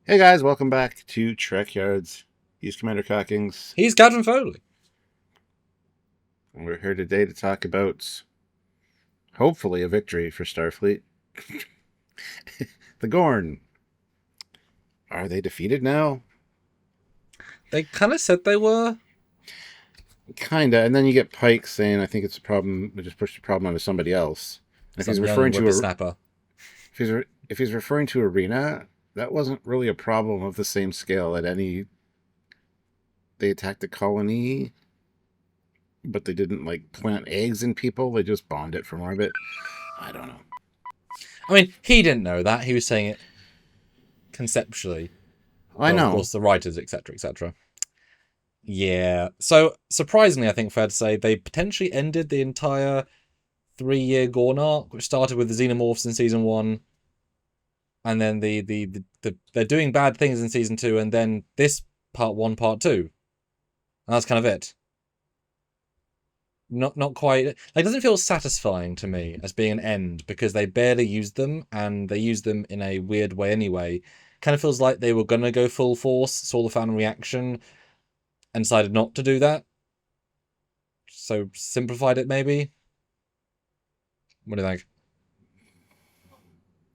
Hey guys, welcome back to Trekyards. He's Commander Cockings, He's Captain Foley. and we're here today to talk about, hopefully, a victory for Starfleet. The Gorn. Are they defeated now? They kind of said they were. Kinda, and then you get Pike saying, "I think it's a problem. We just pushed the problem onto somebody else." And if Stop he's yelling referring to whippersnapper. if he's referring to Arena, that wasn't really a problem of the same scale at any. They attacked the colony, but they didn't like plant eggs in people. They just bombed it from orbit. I don't know. I mean, he didn't know that. He was saying it conceptually. I But of know. course, the writers, etc., etc. Yeah. So, surprisingly, I think fair to say, they potentially ended the entire 3-year Gorn arc, which started with the Xenomorphs in Season 1. And then they're doing bad things in Season 2, and then this Part 1, Part 2. And that's kind of it. Not quite. Like, it doesn't feel satisfying to me as being an end because they barely used them and they used them in a weird way anyway. Kind of feels like they were gonna go full force, saw the fan reaction, and decided not to do that. So simplified it maybe. What do you think?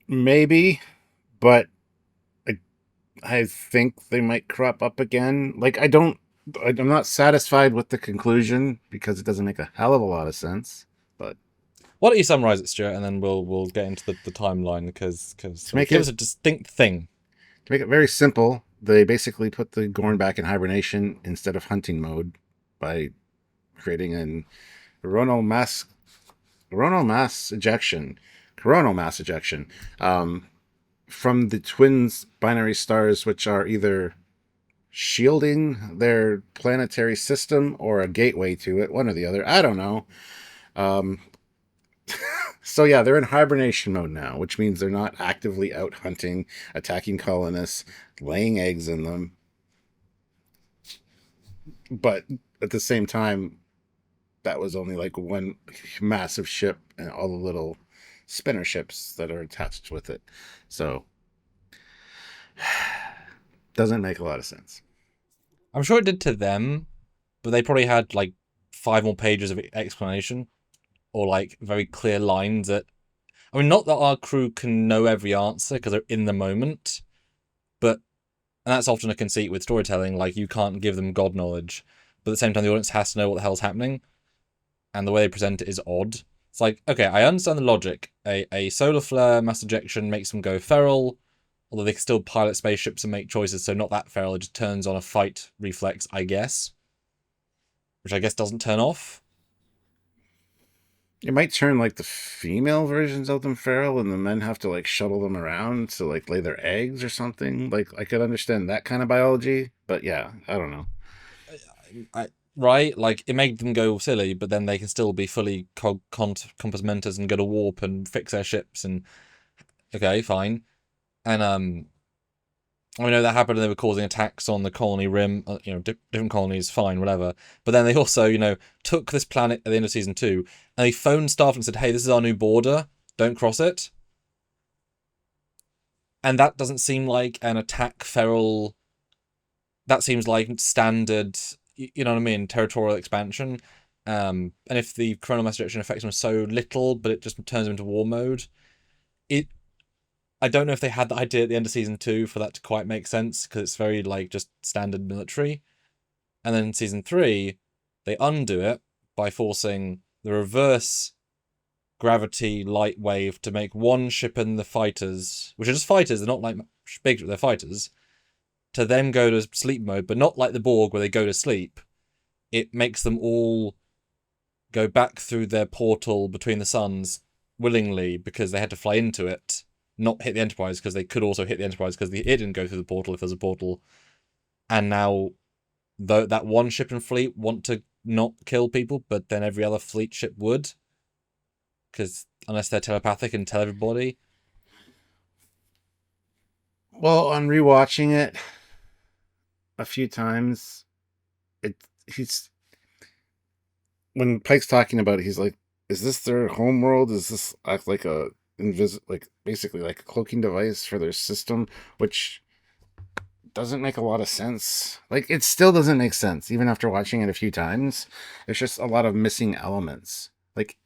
Maybe, but I think they might crop up again. I'm not satisfied with the conclusion because it doesn't make a hell of a lot of sense. But Why don't you summarize it, Stuart, and then we'll get into the timeline because to make give us it a distinct thing. to make it very simple, they basically put the Gorn back in hibernation instead of hunting mode by creating an coronal mass coronal mass ejection, coronal mass ejection, from the twins binary stars, which are either shielding their planetary system or a gateway to it, one or the other. I don't know. Um, so yeah, they're in hibernation mode now, which means they're not actively out hunting, attacking colonists, laying eggs in them. But at the same time, that was only like one massive ship and all the little spinner ships that are attached with it. So doesn't make a lot of sense. I'm sure it did to them, but they probably had like 5 more pages of explanation or like very clear lines that I mean, not that our crew can know every answer because they're in the moment, but and that's often a conceit with storytelling. Like you can't give them God knowledge, but at the same time, the audience has to know what the hell's happening, and the way they present it is odd. It's like, okay, I understand the logic. A solar flare mass ejection makes them go feral, although they can still pilot spaceships and make choices. So not that feral. It just turns on a fight reflex, I guess, which I guess doesn't turn off. It might turn like the female versions of them feral, and the men have to like shuttle them around to like lay their eggs or something. Like I could understand that kind of biology, but yeah, I don't know. Right? Like it made them go silly, but then they can still be fully compass mentors and go to warp and fix their ships and okay, fine. And I know that happened and they were causing attacks on the colony rim, different colonies, fine, whatever. But then they also, took this planet at the end of season 2 and they phoned staff and said, hey, this is our new border, don't cross it. And that doesn't seem like an attack feral. That seems like standard, you know what I mean, territorial expansion. And if the coronal mass ejection affects them so little, but it just turns them into war mode, it I don't know if they had that idea at the end of season 2 for that to quite make sense because it's very like just standard military. And then in season 3, they undo it by forcing the reverse gravity light wave to make one ship in the fighters, which are just fighters, they're not like big, they're fighters, to then go to sleep mode, but not like the Borg where they go to sleep. It makes them all go back through their portal between the suns willingly because they had to fly into it, not hit the Enterprise because they could also hit the Enterprise because it didn't go through the portal if there's a portal. And now that one ship and fleet want to not kill people, but then every other fleet ship would, because unless they're telepathic and tell everybody. Well, on rewatching it a few times, it he's when Pike's talking about it, he's like, "Is this their home world? Does this act like a like basically like a cloaking device for their system?" Which doesn't make a lot of sense. Like, it still doesn't make sense, even after watching it a few times. There's just a lot of missing elements. Like,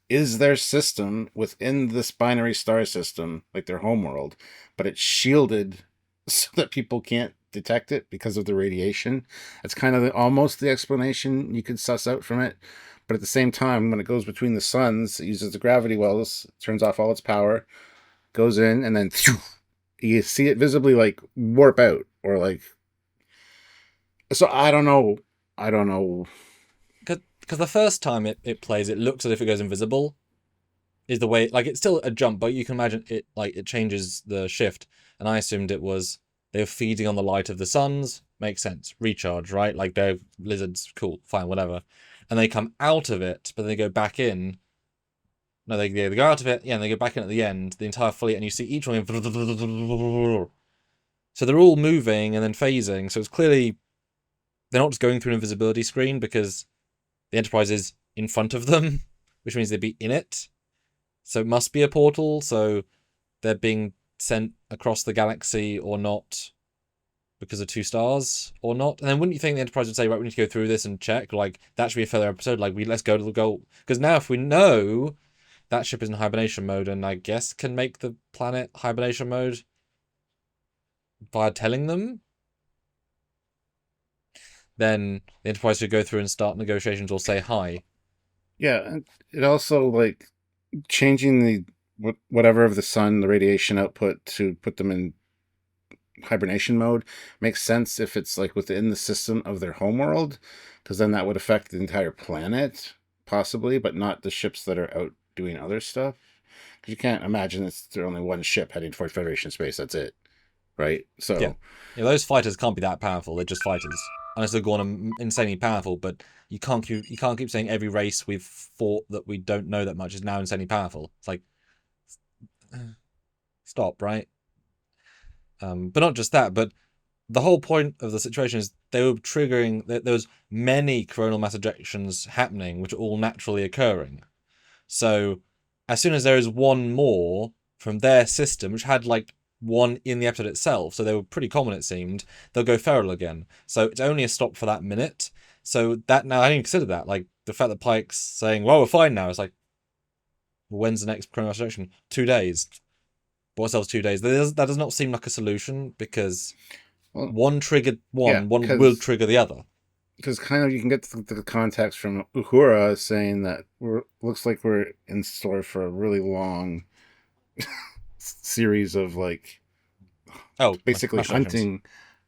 is their system within this binary star system, like their homeworld, but it's shielded so that people can't detect it because of the radiation? That's kind of almost the explanation you could suss out from it. But at the same time, when it goes between the suns, it uses the gravity wells, turns off all its power, goes in, and then you see it visibly like warp out or like. So I don't know. I don't know. Because the first time it plays, it looks as if it goes invisible. Is the way, like, it's still a jump, but you can imagine it, like, it changes the shift. And I assumed it was they were feeding on the light of the suns. Makes sense. Recharge, right? Like, they're lizards, cool, fine, whatever. And they come out of it, but they go back in. No, they go out of it, yeah, and they go back in at the end, the entire fleet, and you see each one. So they're all moving and then phasing. So it's clearly they're not just going through an invisibility screen because the Enterprise is in front of them, which means they'd be in it. So it must be a portal. So they're being sent across the galaxy or not because of 2 stars or not. And then wouldn't you think the Enterprise would say, right, we need to go through this and check? Like, that should be a further episode. Like, let's go to the goal. Because now if we know that ship is in hibernation mode and I guess can make the planet hibernation mode via telling them, then the Enterprise should go through and start negotiations or say hi. Yeah, and it also, like, changing the whatever of the sun, the radiation output to put them in hibernation mode makes sense if it's like within the system of their homeworld, because then that would affect the entire planet possibly, but not the ships that are out doing other stuff. Because you can't imagine it's there only one ship heading toward Federation space. That's it, right? So Yeah, those fighters can't be that powerful. They're just fighters, unless they're going insanely powerful. But you can't keep saying every race we've fought that we don't know that much is now insanely powerful. It's like, stop, right? But not just that, but the whole point of the situation is they were triggering. There was many coronal mass ejections happening, which are all naturally occurring. So as soon as there is one more from their system, which had like one in the episode itself, so they were pretty common it seemed, they'll go feral again. So it's only a stop for that minute. So that, now I didn't consider that. Like, the fact that Pike's saying, well, we're fine now. It's like, when's the next coronal mass ejection? 2 days. What's else 2 days? That does not seem like a solution because one triggered one will trigger the other. Because kind of you can get the context from Uhura saying that looks like we're in store for a really long series of like, basically hunting.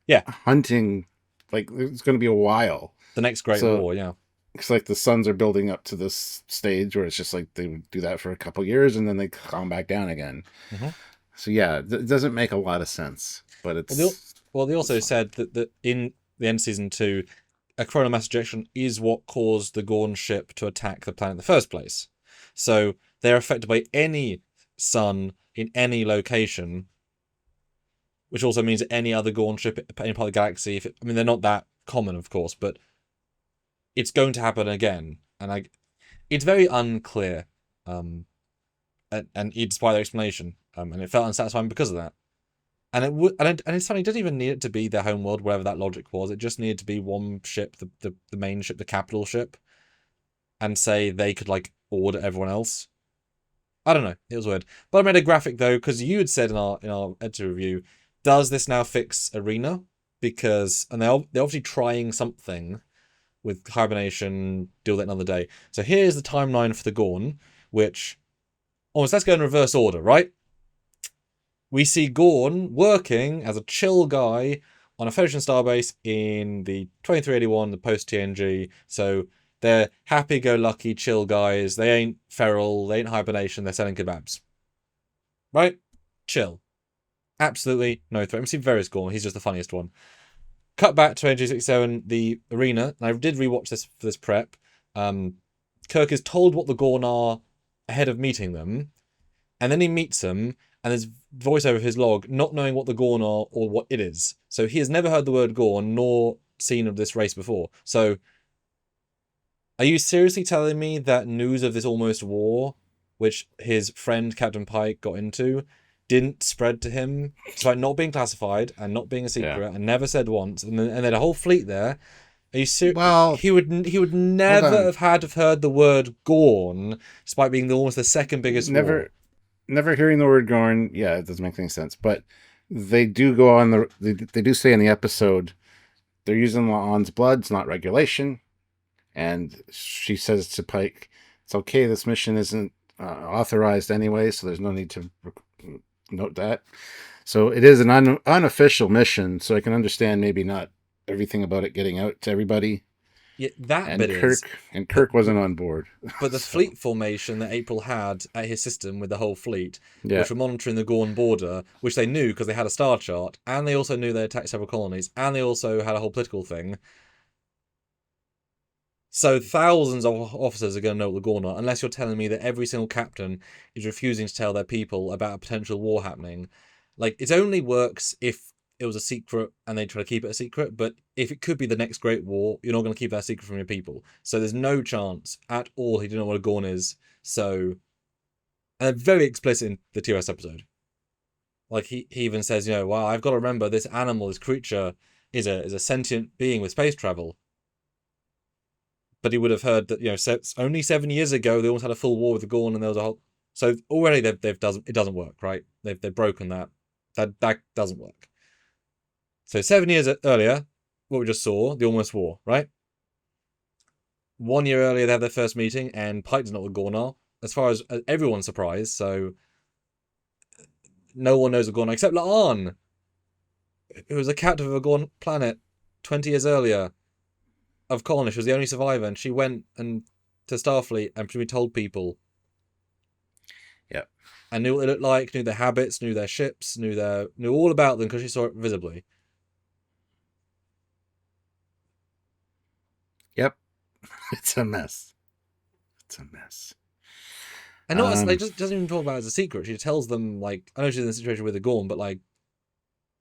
Yeah, hunting. Like, it's going to be a while. The next Great War, yeah. It's like the suns are building up to this stage where it's just like they would do that for a couple years and then they calm back down again. Mm-hmm. So yeah, it doesn't make a lot of sense. But it's they also said that in the end of season 2, a coronal mass ejection is what caused the Gorn ship to attack the planet in the first place. So they're affected by any sun in any location, which also means that any other Gorn ship in any part of the galaxy, they're not that common, of course, but it's going to happen again. And it's very unclear. And it's by their explanation. And it felt unsatisfying because of that. And it's funny, it didn't even need it to be their homeworld, wherever that logic was. It just needed to be one ship, the main ship, the capital ship, and say they could like order everyone else. I don't know. It was weird. But I made a graphic though, because you had said in our editor review, does this now fix Arena? Because they're obviously trying something with hibernation, deal that another day. So here's the timeline for the Gorn, which let's go in reverse order, right? We see Gorn working as a chill guy on a Federation starbase in the 2381, the post-TNG. So they're happy-go-lucky, chill guys. They ain't feral, they ain't hibernation, they're selling kebabs. Right? Chill. Absolutely no threat. We see Varys Gorn, he's just the funniest one. Cut back to NG67, the Arena, and I did rewatch this for this prep. Kirk is told what the Gorn are ahead of meeting them, and then he meets them, and there's voiceover of his log, not knowing what the Gorn are or what it is. So he has never heard the word Gorn, nor seen of this race before. So, are you seriously telling me that news of this almost war, which his friend Captain Pike got into, didn't spread to him, despite not being classified and not being a secret, and never said once, and then a whole fleet there. Are you serious? Well, He would hold never on. have heard the word Gorn, despite being almost the second biggest war. Never hearing the word Gorn. Yeah, it doesn't make any sense. But they do go on they do say in the episode they're using La'an's blood. It's not regulation, and she says to Pike, "It's okay. This mission isn't authorized anyway, so there's no need to note that." So it is an unofficial mission. So I can understand maybe not everything about it getting out to everybody. Yeah, that And bit is. Kirk wasn't on board. But the So, fleet formation that April had at his system with the whole fleet, yeah, which were monitoring the Gorn border, which they knew because they had a star chart, and they also knew they attacked several colonies, and they also had a whole political thing. So thousands of officers are going to know what the Gorn are, unless you're telling me that every single captain is refusing to tell their people about a potential war happening. Like, it only works if it was a secret and they try to keep it a secret, but if it could be the next great war, you're not going to keep that secret from your people. So there's no chance at all he didn't know what a Gorn is. So, and they're very explicit in the TOS episode. Like, he even says, well, I've got to remember this animal, this creature is a sentient being with space travel. But he would have heard that, only 7 years ago they almost had a full war with the Gorn, and there was a whole. So already it doesn't work, right? They've broken that. That doesn't work. So 7 years earlier, what we just saw, the almost war, right? 1 year earlier they had their first meeting, and Pike does not know what Gorn are. As far as everyone's surprised, so no one knows what Gorn are except La'an, who was a captain of a Gorn planet 20 years earlier. Of Cornish, was the only survivor, and she went to Starfleet and presumably told people. Yep. And knew what it looked like, knew their habits, knew their ships, knew all about them because she saw it visibly. Yep. It's a mess. It's a mess. And not as, just doesn't even talk about it as a secret. She tells them, I know she's in a situation with a Gorn, but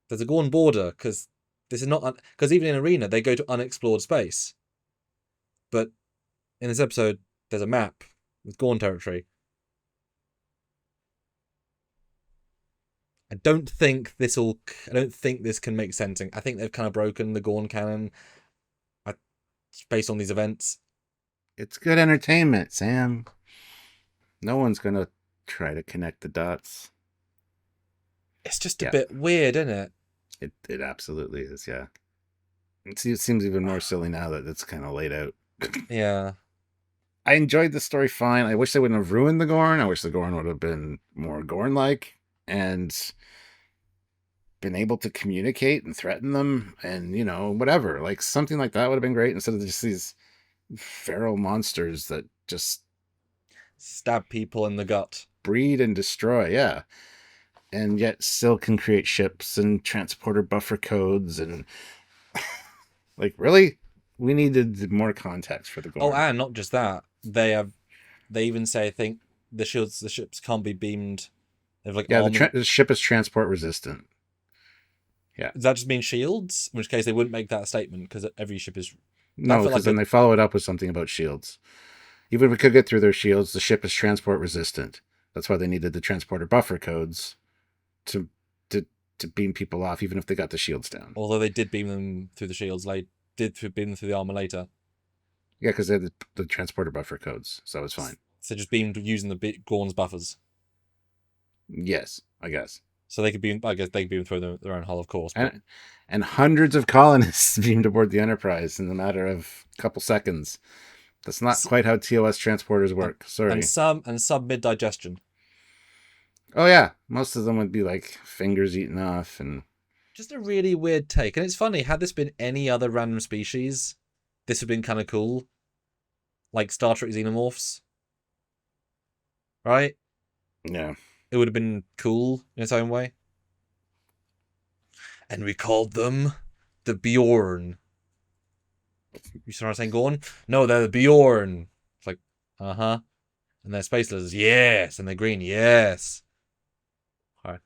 there's a Gorn border because this is not because even in Arena they go to unexplored space. But in this episode, there's a map with Gorn territory. I don't think this can make sense. I think they've kind of broken the Gorn canon based on these events. It's good entertainment, Sam. No one's gonna try to connect the dots. It's just a bit weird, isn't it? It absolutely is, yeah. It seems even more silly now that it's kind of laid out. Yeah. I enjoyed the story fine. I wish they wouldn't have ruined the Gorn. I wish the Gorn would have been more Gorn-like and been able to communicate and threaten them and, whatever. Like, something like that would have been great instead of just these feral monsters that just stab people in the gut. Breed and destroy, yeah. And yet still can create ships and transporter buffer codes and... really? We needed more context for the Gorn. Oh, and not just that. They even say, I think, the ships can't be beamed. The ship is transport resistant. Yeah. Does that just mean shields? In which case they wouldn't make that statement because every ship is... No, because then they follow it up with something about shields. Even if we could get through their shields, the ship is transport resistant. That's why they needed the transporter buffer codes to beam people off, even if they got the shields down. Although they did beam them through the shields, beam them through the armor later. Yeah, because they had the transporter buffer codes, so it was fine. So just beamed using the Gorn's buffers. Yes, I guess. So they could beam. I guess they could beam through their own hull, of course. But... And hundreds of colonists beamed aboard the Enterprise in a matter of a couple seconds. That's not quite how TOS transporters work. Sorry. And some mid-digestion. Oh yeah, most of them would be fingers eaten off and... Just a really weird take. And it's funny, had this been any other random species, this would have been kind of cool. Like Star Trek Xenomorphs. Right? Yeah. It would have been cool in its own way. And we called them the Bjorn. You start saying Gorn? No, they're the Bjorn. It's like, uh-huh. And they're space lizards, yes. And they're green, yes. Alright.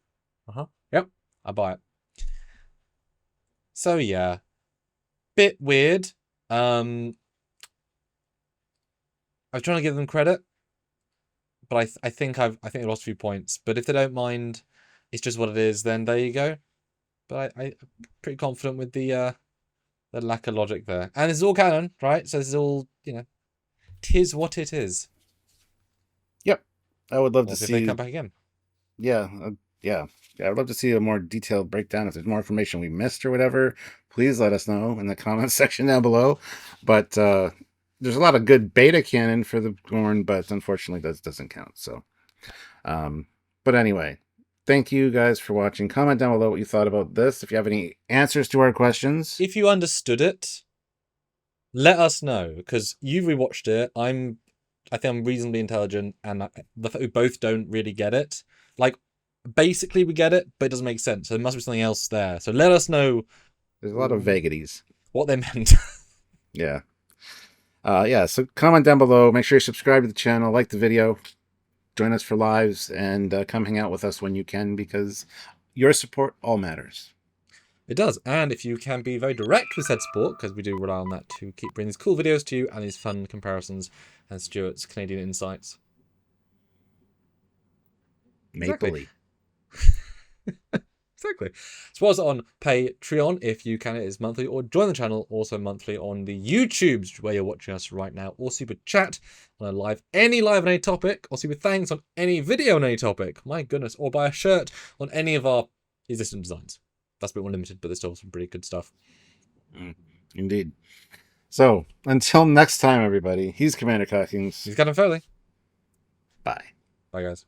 Uh-huh. Yep. I buy it. So yeah. Bit weird. I was trying to give them credit. But I think I lost a few points. But if they don't mind it's just what it is, then there you go. But I'm pretty confident with the lack of logic there. And this is all canon, right? So this is all, tis what it is. Yep. I would love We'll to see if see. they come back again. Yeah. Yeah. I'd love to see a more detailed breakdown. If there's more information we missed or whatever, please let us know in the comments section down below. But there's a lot of good beta canon for the Gorn, but unfortunately that doesn't count. So, but anyway, thank you guys for watching. Comment down below what you thought about this. If you have any answers to our questions. If you understood it, let us know, because you rewatched it. I think I'm reasonably intelligent, and the fact we both don't really get it. Like, basically we get it, but it doesn't make sense. So there must be something else there. So let us know. There's a lot of vagaries. What they meant. Yeah. Yeah, so comment down below. Make sure you subscribe to the channel, like the video, join us for lives, and come hang out with us when you can, because your support all matters. It does. And if you can be very direct with said support, because we do rely on that to keep bringing these cool videos to you and these fun comparisons and Stuart's Canadian insights. Mapley. Exactly. Support us on Patreon if you can. It is monthly, or join the channel also monthly on the YouTubes where you're watching us right now, or super chat on any live on any topic, or super thanks on any video on any topic. My goodness, or buy a shirt on any of our existing designs. That's a bit more limited, but there's still some pretty good stuff. Indeed. So until next time, everybody. He's Commander Cockings. He's Captain Foley. Bye. Bye, guys.